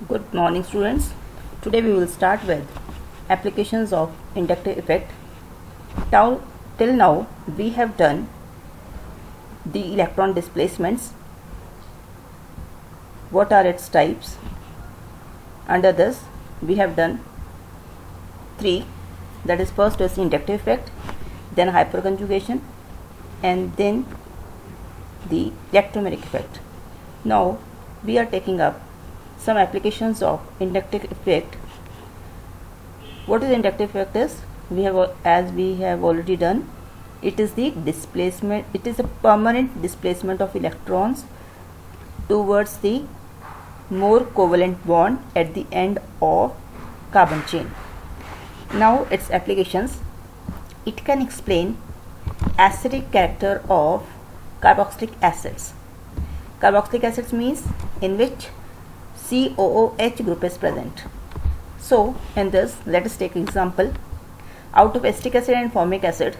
Good morning, students. Today we will start with applications of inductive effect. Till now we have done the electron displacements. What are its types? Under this we have done three, that is, first is inductive effect, then hyperconjugation, and then the electromagnetic effect. Now we are taking up some applications of inductive effect. What is inductive effect is, as we have already done, it is the displacement, it is a permanent displacement of electrons towards the more covalent bond at the end of carbon chain. Now its applications: it can explain acidic character of carboxylic acids. Carboxylic acids means in which COOH group is present. So in this, let us take example out of acetic acid and formic acid,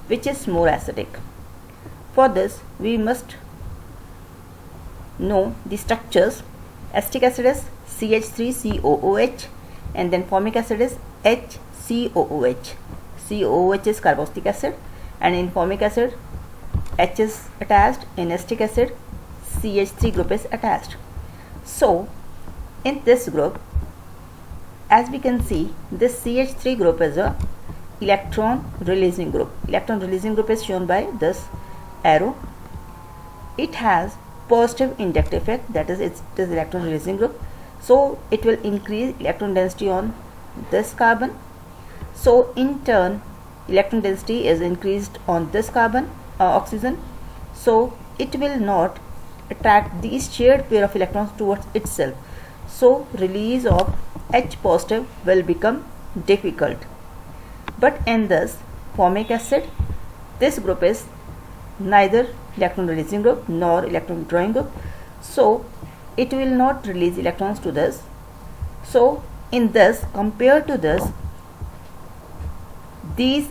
which is more acidic. For this we must know the structures. Acetic acid is CH3COOH, and then formic acid is HCOOH. COOH is carboxylic acid, and in formic acid H is attached, in acetic acid CH3 group is attached. So in this group, as we can see, this CH3 group is a electron releasing group. Electron releasing group is shown by this arrow. It has positive inductive effect, that is, it is electron releasing group, so it will increase electron density on this carbon. So in turn electron density is increased on this carbon, oxygen, so it will not attract these shared pair of electrons towards itself. So release of H positive will become difficult. But in this formic acid, this group is neither electron releasing group nor electron withdrawing group, so it will not release electrons to this. So in this, compared to this, these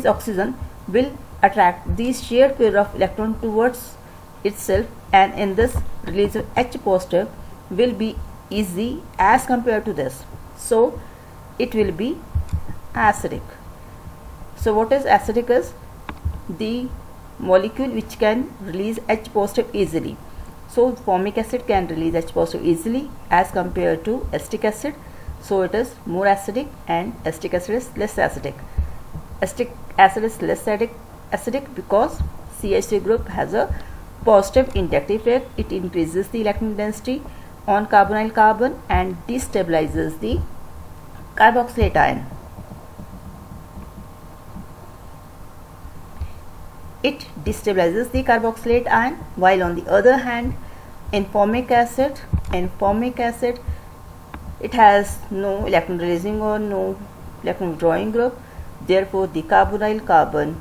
oxygen will attract these shared pair of electron towards itself, and in this release of H positive will be easy as compared to this, so it will be acidic. So what is acidic is the molecule which can release H positive easily. So formic acid can release H positive easily as compared to acetic acid, so it is more acidic, and acetic acid is less acidic. Acetic acid is less acidic because CH3 group has a positive inductive effect. It increases the electron density on carbonyl carbon and destabilizes the carboxylate ion. It destabilizes the carboxylate ion, while on the other hand in formic acid it has no electron releasing or no electron withdrawing group. Therefore the carbonyl carbon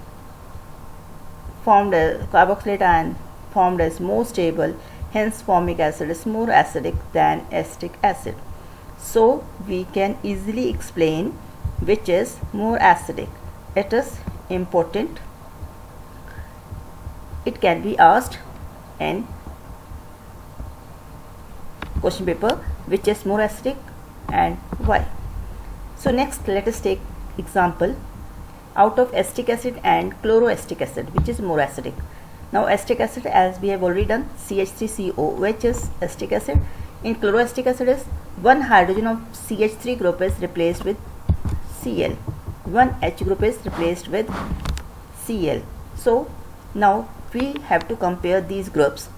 formed as carboxylate ion formed as more stable, hence formic acid is more acidic than acetic acid. So we can easily explain which is more acidic. It is important. It can be asked in question paper, which is more acidic and why. So next let us take example out of acetic acid and chloroacetic acid, which is more acidic. Now acetic acid, as we have already done, CH3COOH is acetic acid. In chloroacetic acid is one hydrogen of CH3 group is replaced with Cl, one H group is replaced with Cl. So now we have to compare these groups.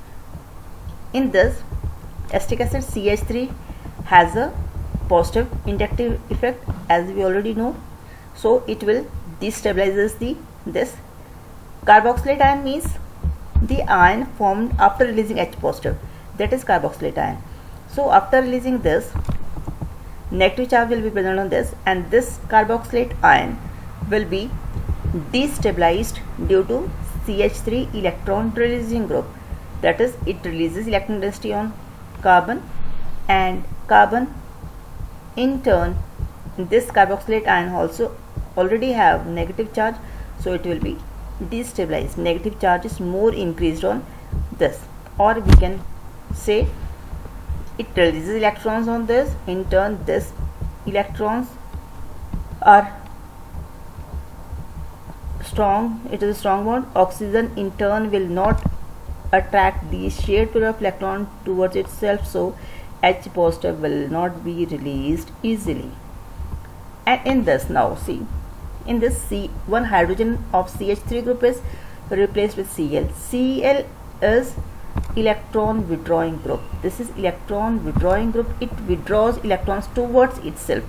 In this acetic acid, CH3 has a positive inductive effect, as we already know, so it will destabilizes this carboxylate ion, means the ion formed after releasing H positive, that is carboxylate ion. So after releasing this, negative charge will be present on this, and this carboxylate ion will be destabilized due to CH3 electron releasing group, that is, it releases electron density on carbon, and carbon in turn, this carboxylate ion also already have negative charge, so it will be destabilized. Negative charge is more increased on this, or we can say it releases electrons on this. In turn, this electrons are strong. It is a strong bond. Oxygen in turn will not attract the shared pair of electron towards itself, so H positive will not be released easily. And in this, now see, in this one hydrogen of CH3 group is replaced with Cl. Cl is electron withdrawing group. This is electron withdrawing group. It withdraws electrons towards itself.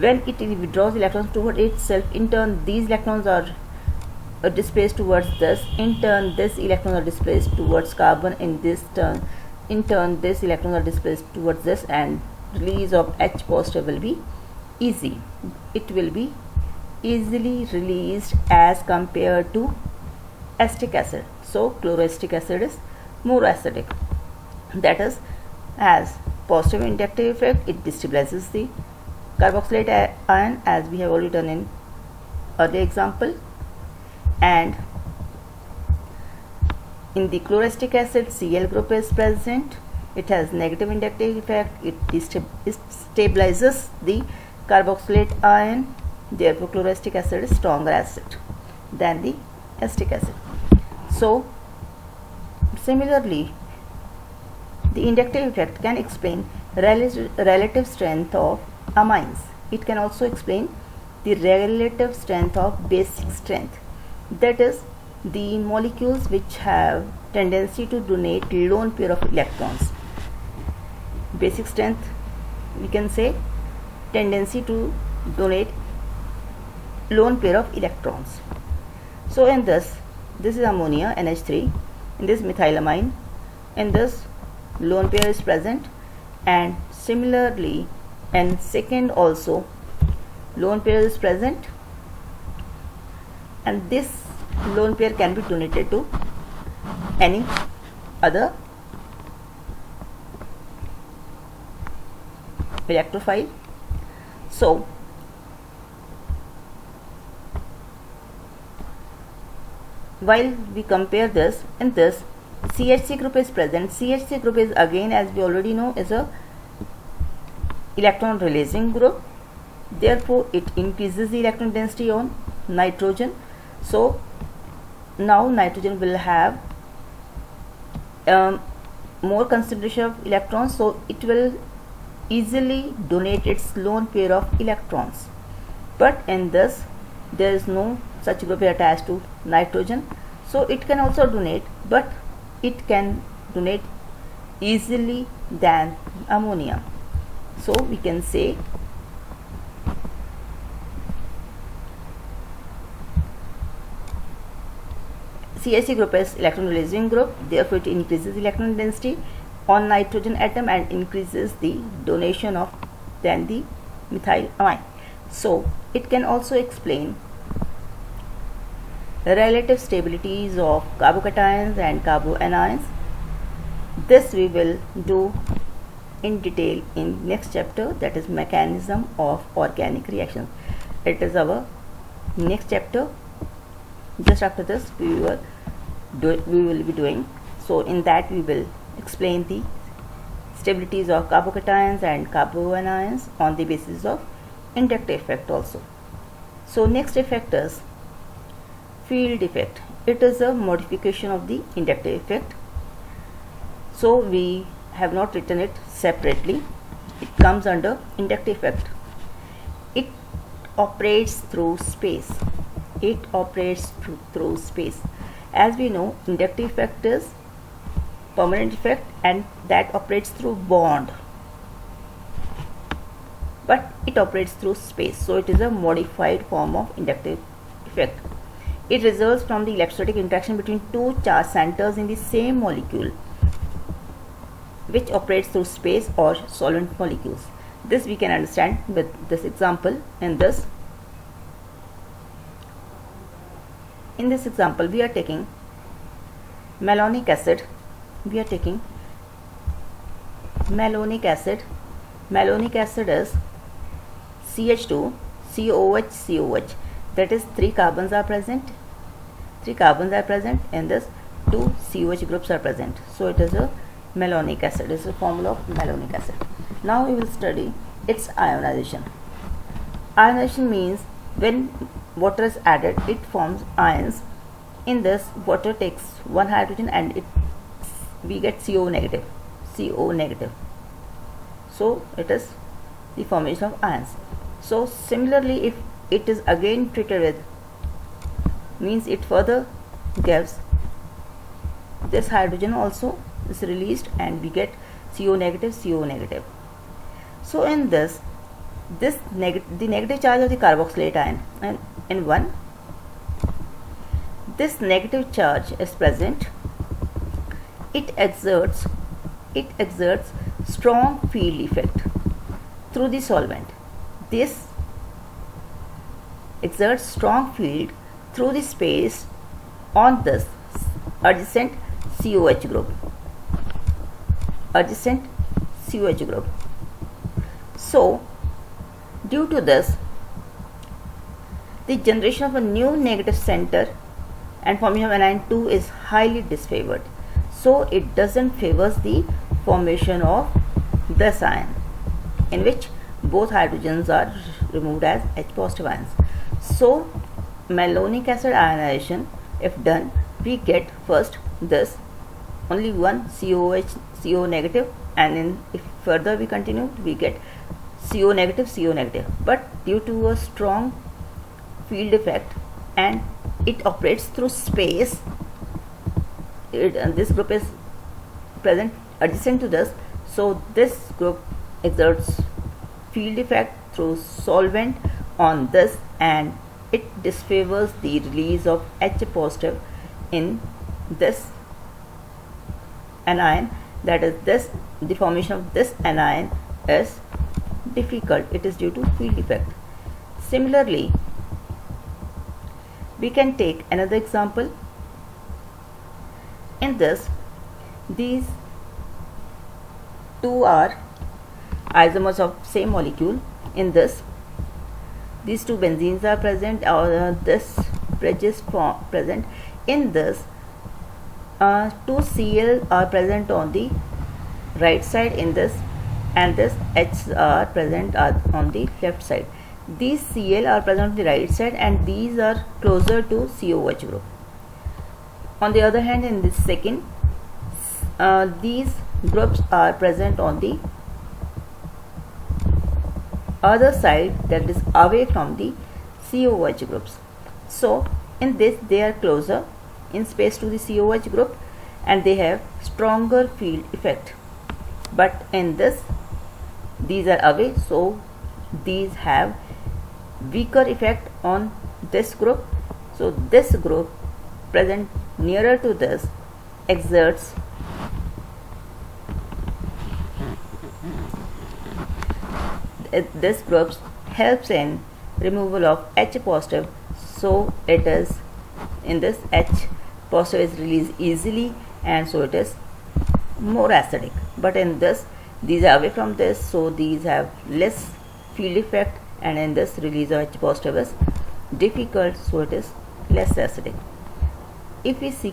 When it withdraws electrons towards itself, in turn these electrons are displaced towards this. In turn, this electrons are displaced towards carbon. In turn, this electrons are displaced towards this, and release of H positive will be easy. It will be easily released as compared to acetic acid. So chloroacetic acid is more acidic. That is, has positive inductive effect. It destabilizes the carboxylate ion, as we have already done in earlier example. And in the chloroacetic acid, Cl group is present. It has negative inductive effect. It stabilizes the carboxylate ion. Therefore, chloroacetic acid is stronger acid than the acetic acid. So, similarly, the inductive effect can explain relative strength of amines. It can also explain the relative strength of basic strength. That is, the molecules which have tendency to donate lone pair of electrons. Basic strength, we can say, tendency to donate lone pair of electrons. So in this is ammonia, NH3. In this, methylamine. In this, lone pair is present, and similarly in second also lone pair is present, and this lone pair can be donated to any other electrophile. So while we compare this, in this CH3 group is present. CH3 group is, again, as we already know, is a electron releasing group. Therefore, it increases the electron density on nitrogen. So now nitrogen will have more concentration of electrons, so it will easily donate its lone pair of electrons. But in this, there is no such group attached to nitrogen, so it can also donate, but it can donate easily than ammonia. So we can say CH3 group is electron releasing group, therefore it increases electron density on nitrogen atom and increases the donation of than the methylamine. So it can also explain relative stabilities of carbocations and carboanions. This we will do in detail in next chapter, that is mechanism of organic reactions. It is our next chapter. Just after this we will be doing. So in that we will explain the stabilities of carbocations and carboanions on the basis of inductive effect also. So next effect is field effect. It is a modification of the inductive effect. So we have not written it separately. It comes under inductive effect. It operates through space. It operates through space. As we know, inductive effect is permanent effect and that operates through bond, but it operates through space, so it is a modified form of inductive effect. It results from the electrostatic interaction between two charge centers in the same molecule, which operates through space or solvent molecules. This we can understand with this example. In this example we are taking malonic acid. We are taking malonic acid. Malonic acid is CH2 COH COH, that is 3 carbons are present. 3 carbons are present, and thus 2 COH groups are present. So it is a malonic acid. This is the formula of malonic acid. Now we will study its ionization. Ionization means when water is added, it forms ions. In this, water takes one hydrogen and we get CO negative. So it is the formation of ions. So similarly, if it is again treated with, means it further gives this hydrogen also is released and we get CO negative. So in this the negative charge of the carboxylate ion, and in one, this negative charge is present. It exerts strong field effect through the solvent. This exerts strong field through the space on this adjacent COH group. So due to this, the generation of a new negative center and formation of anion 2 is highly disfavored. So it doesn't favors the formation of this ion, in which both hydrogens are removed as H positive ions. So malonic acid ionization, if done, we get first this only one CO negative, and then if further we continue, we get CO negative. But due to a strong field effect and it operates through space, this group is present adjacent to this, so this group exerts field effect through solvent on this, and it disfavors the release of H positive in this anion. That is, the formation of this anion is difficult. It is due to field effect. Similarly, we can take another example. In this, these two are isomers of same molecule. In this, these two benzenes are present, or this bridge is present. In this, two Cl are present on the right side in this, and this H are present on the left side. These Cl are present on the right side and these are closer to COH group. On the other hand, in this second, these groups are present on the other side, that is away from the COH groups. So in this, they are closer in space to the COH group and they have stronger field effect. But in this, these are away, so these have weaker effect on this group. So this group present nearer to this exerts this group helps in removal of H positive, so it is in this H positive is released easily and so it is more acidic. But in this, these are away from this, so these have less field effect, and in this release of H positive is difficult, so it is less acidic. If we see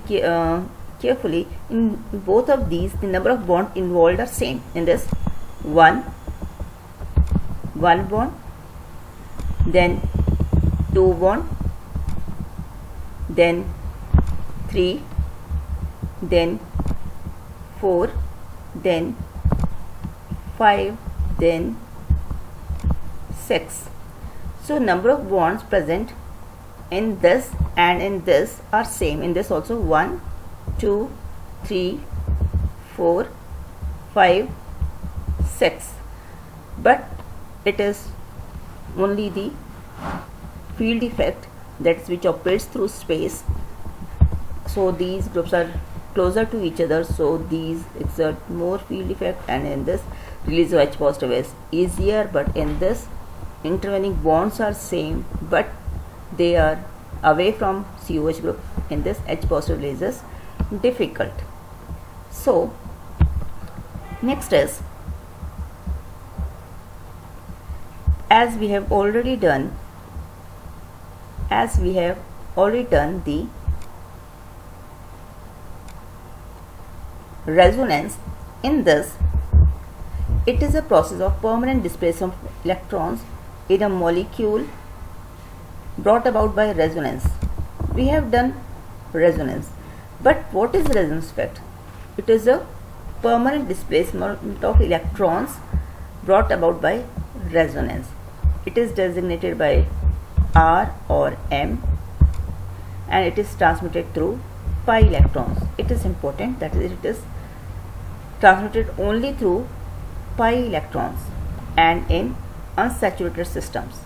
carefully, in both of these the number of bonds involved are same. In this, one bond, then 2 bond, then 3, then 4, then 5, then 6. So number of bonds present in this and in this are same. In this also 1, 2, 3, 4, 5, 6. But it is only the field effect, that's which operates through space. So these groups are closer to each other, so these exert more field effect, and in this release of H positive is easier. But in this, intervening bonds are same but they are away from COH group. In this, H positive release is difficult. So next is, as we have already done the resonance, In this, it is a process of permanent displacement of electrons in a molecule brought about by resonance. We have done resonance, but what is resonance effect? It is a permanent displacement of electrons brought about by resonance. It is designated by R or M, and it is transmitted through pi electrons. It is important that it is transmitted only through pi electrons and in unsaturated systems.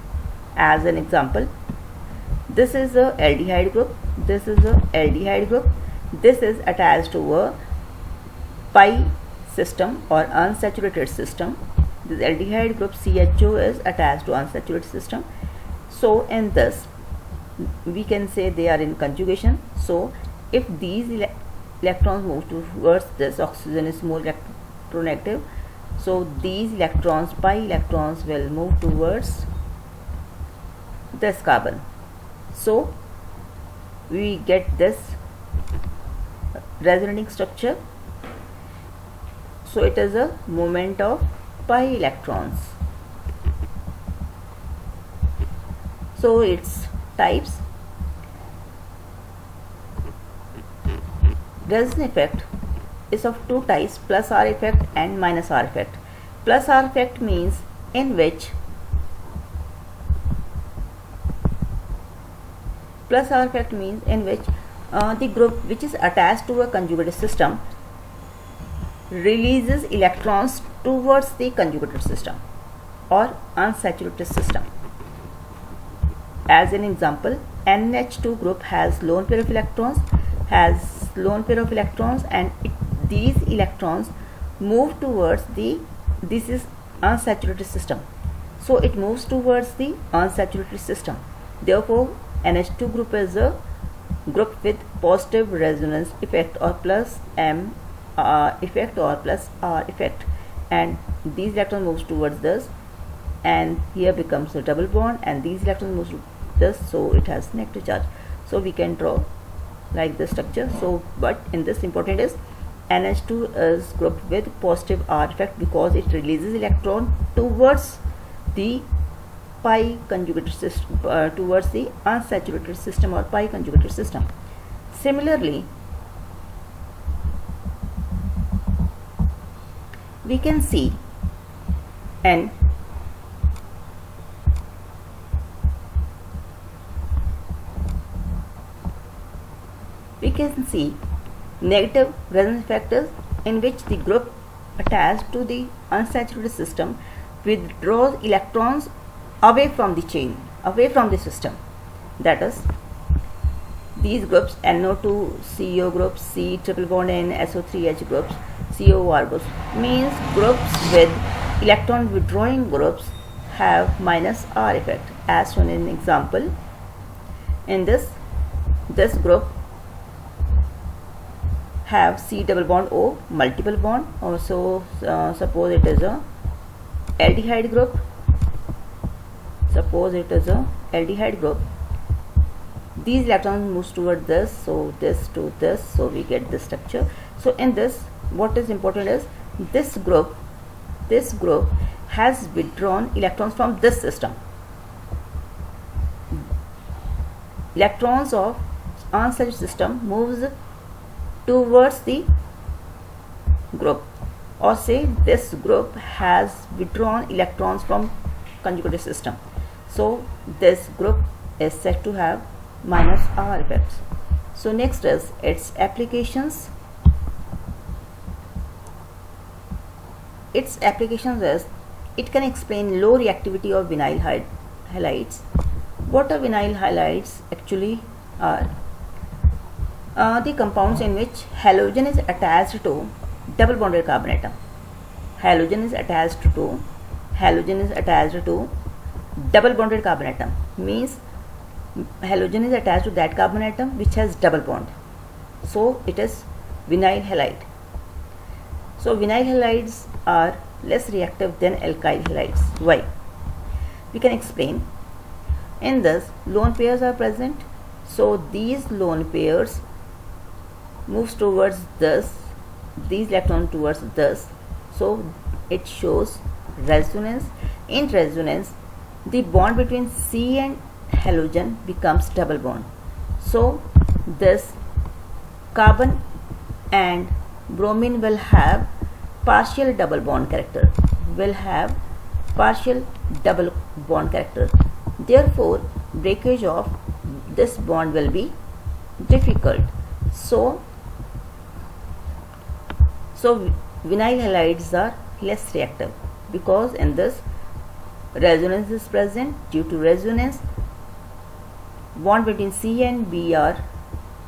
As an example, this is a aldehyde group, this is a aldehyde group, this is attached to a pi system or unsaturated system. This aldehyde group CHO is attached to unsaturated system. So in this, we can say they are in conjugation. So if these electrons move towards this, oxygen is more electronegative, so these electrons, pi electrons, will move towards this carbon. So we get this resonating structure. So it is a movement of pi electrons. So its types. Resonance effect is of two types, plus R effect and minus R effect. Plus R effect means in which the group which is attached to a conjugated system releases electrons towards the conjugated system or unsaturated system. As an example, NH2 group has lone pair of electrons, and these electrons move towards this is unsaturated system. So it moves towards the unsaturated system. Therefore, NH2 group is a group with positive resonance effect or plus M effect or plus R effect, and these electrons moves towards this, and here becomes a double bond, and these electrons moves to this, so it has negative charge. So we can draw like this structure. So but in this important is NH2 is group with positive R effect because it releases electron towards the pi conjugated system, towards the unsaturated system or pi conjugated system. Similarly, we can see N negative resonance factors in which the group attached to the unsaturated system withdraws electrons away from the chain, away from the system. That is, these groups NO2 CO groups, C triple bond N SO3H groups, COR groups, means groups with electron withdrawing groups have minus R effect, as shown in example. In this group have C double bond O multiple bond. Also suppose it is a aldehyde group. These electrons moves toward this, so this to this, so we get this structure. So in this, what is important is this group has withdrawn electrons from this system. Electrons of unsaturated system moves towards the group, or say this group has withdrawn electrons from conjugated system. So this group is said to have minus R effects. So next is its applications. Its applications is it can explain low reactivity of vinyl halides. What are vinyl halides actually are? The compounds in which halogen is attached to double bonded carbon atom. Halogen is attached to double bonded carbon atom, means halogen is attached to that carbon atom which has double bond. So it is vinyl halide. So vinyl halides are less reactive than alkyl halides. Why? We can explain. In this, lone pairs are present. So these lone pairs moves towards this these electrons towards this, so it shows resonance. In resonance, the bond between C and halogen becomes double bond. So this carbon and bromine will have partial double bond character, therefore breakage of this bond will be difficult. So vinyl halides are less reactive because in this resonance is present. Due to resonance, bond between C and Br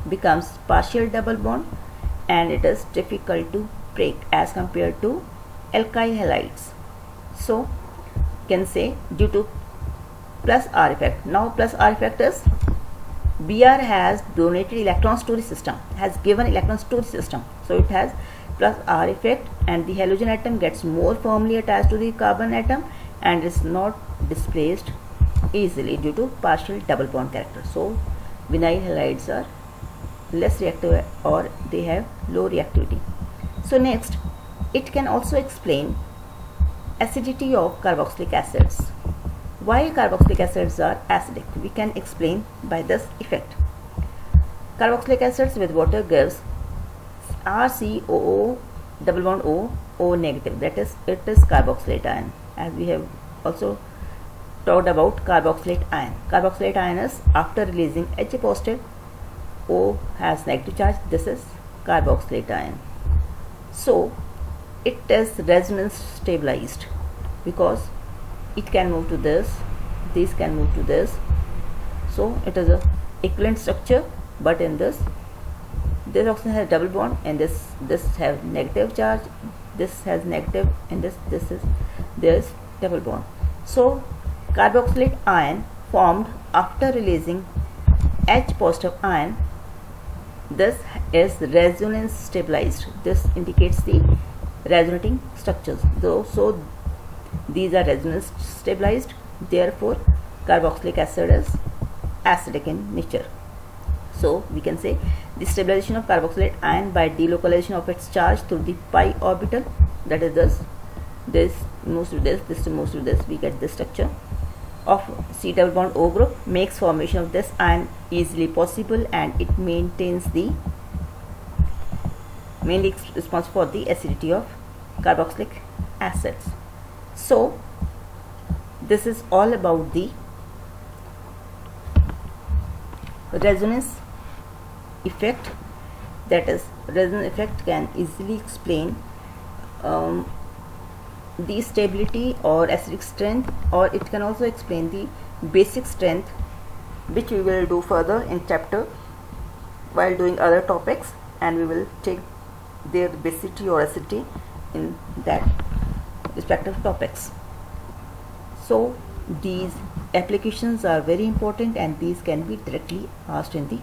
becomes partial double bond and it is difficult to break as compared to alkyl halides. So can say due to plus R effect. Now plus R effect is Br has donated electron storage system, has given electron storage system, so it has plus R effect and the halogen atom gets more firmly attached to the carbon atom and is not displaced easily due to partial double bond character. So vinyl halides are less reactive or they have low reactivity. So next, it can also explain acidity of carboxylic acids. Why carboxylic acids are acidic? We can explain by this effect. Carboxylic acids with water gives RCOO double bond O negative, that is, it is carboxylate ion. As we have also talked about carboxylate ion. Carboxylate ion is after releasing H positive, O has negative charge, this is carboxylate ion. So it is resonance stabilized because it can move to this, these can move to this, so it is a equivalent structure. But in this oxygen has double bond and this has negative charge, this has negative, and there is double bond. So carboxylate ion formed after releasing H positive ion, this is resonance stabilized. This indicates the resonating structures. So these are resonance stabilized, therefore carboxylic acid is acidic in nature. So we can say the stabilization of carboxylate ion by delocalization of its charge through the pi orbital, that is this moves to this moves to this, we get this structure of C double bond O group, makes formation of this ion easily possible and it maintains the mainly responsible for the acidity of carboxylic acids. So this is all about the resonance effect, that is, resonance effect can easily explain the stability or acidic strength, or it can also explain the basic strength, which we will do further in chapter while doing other topics, and we will take their basicity or acidity in that respective topics. So these applications are very important and these can be directly asked in the